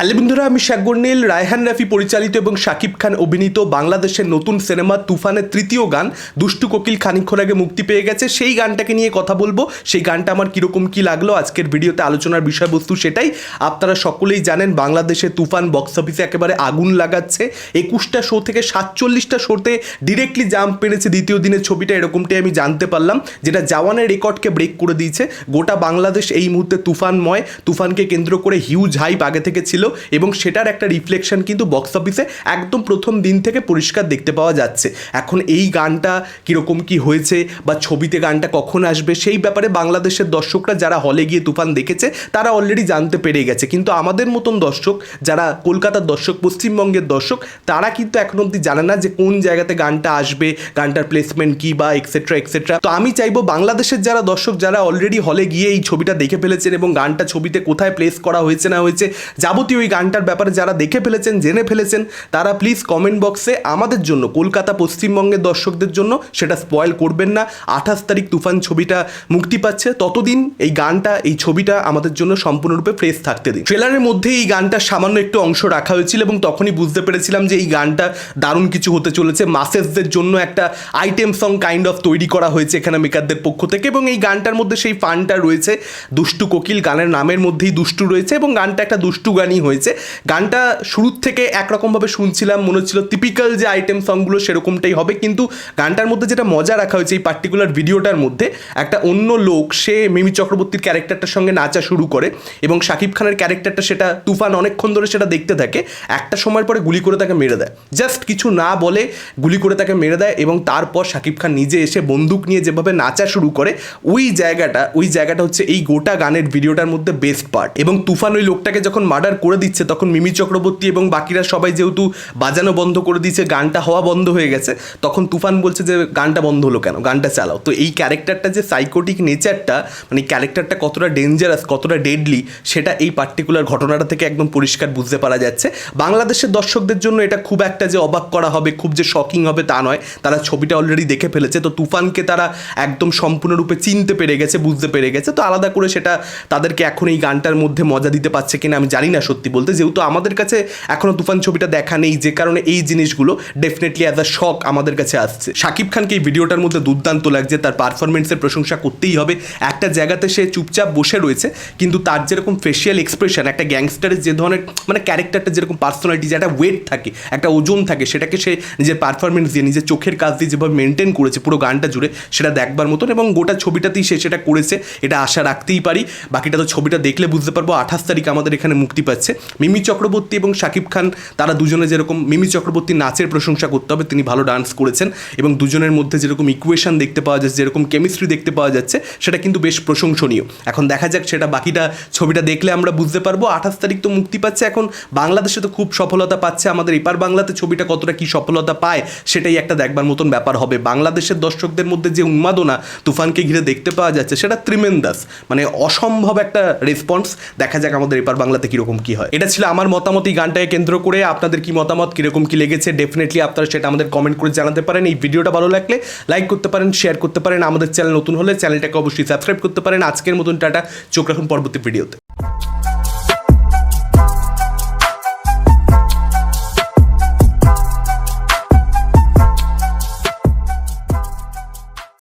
Hello বন্ধুরা, আমি শাকবর্ণিল। রায়হান রাফি পরিচালিত এবং শাকিব খান অভিনীত বাংলাদেশের নতুন সিনেমা তুফানের তৃতীয় গান দুষ্টু কোকিল খানিকক্ষণ আগে মুক্তি পেয়ে গেছে। সেই গানটাকে নিয়ে কথা বলবো। সেই গানটা আমার কীরকম কী লাগলো আজকের ভিডিওতে আলোচনার বিষয়বস্তু সেটাই। আপনারা সকলেই জানেন বাংলাদেশে তুফান বক্স অফিসে একেবারে আগুন লাগাচ্ছে। 21টা শো থেকে 47টা শোতে ডিরেক্টলি জাম্প পেরেছে দ্বিতীয় দিনের ছবিটা, এরকমটাই আমি জানতে পারলাম, যেটা জওয়ানের রেকর্ডকে ব্রেক করে দিয়েছে। গোটা বাংলাদেশ এই মুহূর্তে তুফানময়। তুফানকে কেন্দ্র করে হিউজ হাইপ আগে থেকে ছিল এবং সেটার একটা রিফ্লেকশন কিন্তু বক্স অফিসে একদম প্রথম দিন থেকে পরিষ্কার দেখতে পাওয়া যাচ্ছে। এখন এই গানটা কীরকম কী হয়েছে বা ছবিতে গানটা কখন আসবে সেই ব্যাপারে বাংলাদেশের দর্শকরা যারা হলে গিয়ে তুফান দেখেছে তারা অলরেডি জানতে পেরে গেছে, কিন্তু আমাদের মতন দর্শক যারা কলকাতার দর্শক, পশ্চিমবঙ্গের দর্শক, তারা কিন্তু এখন অবধি জানে না যে কোন জায়গাতে গানটা আসবে, গানটার প্লেসমেন্ট কী বা এক্সেট্রা এক্সেট্রা। তো আমি চাইবো বাংলাদেশের যারা দর্শক যারা অলরেডি হলে গিয়ে এই ছবিটা দেখে ফেলেছেন এবং গানটা ছবিতে কোথায় প্লেস করা হয়েছে না হয়েছে যাবতীয় ওই গানটার ব্যাপারে যারা দেখে ফেলেছেন, জেনে ফেলেছেন, তারা প্লিজ কমেন্ট বক্সে আমাদের জন্য, কলকাতা পশ্চিমবঙ্গের দর্শকদের জন্য সেটা স্পয়েল করবেন না। 28 তারিখ তুফান ছবিটা মুক্তি পাচ্ছে, ততদিন এই গানটা, এই ছবিটা আমাদের জন্য সম্পূর্ণরূপে ফ্রেশ থাকতে দিন। ট্রেলারের মধ্যেই এই গানটার সামান্য একটু অংশ রাখা হয়েছিল এবং তখনই বুঝতে পেরেছিলাম যে এই গানটা দারুণ কিছু হতে চলেছে। মাসেসদের জন্য একটা আইটেম সং কাইন্ড অফ তৈরি করা হয়েছে এখানে মেকারদের পক্ষ থেকে এবং এই গানটার মধ্যে সেই ফানটা রয়েছে। দুষ্টু কোকিল গানের নামের মধ্যেই দুষ্টু রয়েছে এবং গানটা একটা দুষ্টু গানই হয়েছে। গানটা শুরুর থেকে একরকমভাবে শুনছিলাম, মনে হচ্ছিল টিপিক্যাল যে আইটেম সংগুলো সেরকমটাই হবে, কিন্তু গানটার মধ্যে যেটা মজা রাখা হয়েছে এই পার্টিকুলার ভিডিওটার মধ্যে, একটা অন্য লোক সে মিমি চক্রবর্তীর ক্যারেক্টারটার সঙ্গে নাচা শুরু করে এবং শাকিব খানের ক্যারেক্টারটা সেটা তুফান অনেকক্ষণ ধরে সেটা দেখতে থাকে। একটা সময়ের পরে গুলি করে তাকে মেরে দেয়, জাস্ট কিছু না বলে গুলি করে তাকে মেরে দেয় এবং তারপর শাকিব খান নিজে এসে বন্দুক নিয়ে যেভাবে নাচা শুরু করে, ওই জায়গাটা হচ্ছে এই গোটা গানের ভিডিওটার মধ্যে বেস্ট পার্ট। এবং তুফান ওই লোকটাকে যখন মার্ডার করে দিচ্ছে তখন মিমি চক্রবর্তী এবং বাকিরা সবাই যেহেতু বাজানো বন্ধ করে দিয়েছে, গানটা হওয়া বন্ধ হয়ে গেছে, তখন তুফান বলছে যে গানটা বন্ধ হলো কেন, গানটা চালাও। তো এই ক্যারেক্টারটা যে সাইকোটিক নেচারটা, মানে ক্যারেক্টারটা কতটা ডেঞ্জারাস, কতটা ডেডলি, সেটা এই পার্টিকুলার ঘটনাটা থেকে একদম পরিষ্কার বুঝতে পারা যাচ্ছে। বাংলাদেশের দর্শকদের জন্য এটা খুব একটা যে অবাক করা হবে, খুব যে শকিং হবে তা নয়, তারা ছবিটা অলরেডি দেখে ফেলেছে। তো তুফানকে তারা একদম সম্পূর্ণরূপে চিনতে পেরে গেছে, বুঝতে পেরে গেছে। তো আলাদা করে সেটা তাদেরকে এখন এই গানটার মধ্যে মজা দিতে পারছে কিনা আমি জানি না সত্যি বলতে, যেহেতু আমাদের কাছে এখনও তুফান ছবিটা দেখা নেই, যে কারণে এই জিনিসগুলো ডেফিনেটলি অ্যাজ আ শক আমাদের কাছে আসছে। শাকিব খানকে এই ভিডিওটার মধ্যে দুর্দান্ত লাগছে, তার পারফরমেন্সের প্রশংসা করতেই হবে। একটা জায়গাতে সে চুপচাপ বসে রয়েছে, কিন্তু তার যেরকম ফেশিয়াল এক্সপ্রেশন, একটা গ্যাংস্টারের যে ধরনের মানে ক্যারেক্টারটা যেরকম পার্সোনালিটি, যে একটা ওয়েট থাকে, একটা ওজন থাকে, সেটাকে সে নিজের পারফরমেন্স দিয়ে, নিজের চোখের কাজ দিয়ে যেভাবে মেনটেন করেছে পুরো গানটা জুড়ে, সেটা দেখবার মতন। এবং গোটা ছবিটাতেই সে সেটা করেছে, এটা আশা রাখতেই পারি। বাকিটা তো ছবিটা দেখলে বুঝতে পারবো। 28 তারিখ আমাদের এখানে মুক্তি পাচ্ছে। মিমি চক্রবর্তী এবং শাকিব খান তারা দুজনে যেরকম, মিমি চক্রবর্তী নাচের প্রশংসা করতে হবে, তিনি ভালো ডান্স করেছেন এবং দুজনের মধ্যে যেরকম ইকুয়েশন দেখতে পাওয়া যাচ্ছে, যেরকম কেমিস্ট্রি দেখতে পাওয়া যাচ্ছে, সেটা কিন্তু বেশ প্রশংসনীয়। এখন দেখা যাক সেটা বাকিটা ছবিটা দেখলে আমরা বুঝতে পারবো। 28 তারিখ তো মুক্তি পাচ্ছে। এখন বাংলাদেশে তো খুব সফলতা পাচ্ছে, আমাদের এপার বাংলাতে ছবিটা কতটা কি সফলতা পায় সেটাই একটা দেখবার মতন ব্যাপার হবে। বাংলাদেশের দর্শকদের মধ্যে যে উন্মাদনা তুফানকে ঘিরে দেখতে পাওয়া যাচ্ছে সেটা ত্রিমেন্দাস, মানে অসম্ভব একটা রেসপন্স। দেখা যাক আমাদের এপার বাংলাতে কীরকম কী হয়। এটা ছিল আমার মতামত এই গানটাকে কেন্দ্র করে। আপনাদের কি মতামত, কীরকম কী লেগেছে, ডেফিনেটলি আপনারা সেটা আমাদের কমেন্ট করে জানাতে পারেন। এই ভিডিওটা ভালো লাগলে লাইক করতে পারেন, শেয়ার করতে পারেন। আমাদের চ্যানেল নতুন হলে চ্যানেলটাকে অবশ্যই সাবস্ক্রাইব করতে পারেন। আজকের মতন টাটা, চোখ রাখুন পরবর্তী ভিডিওতে।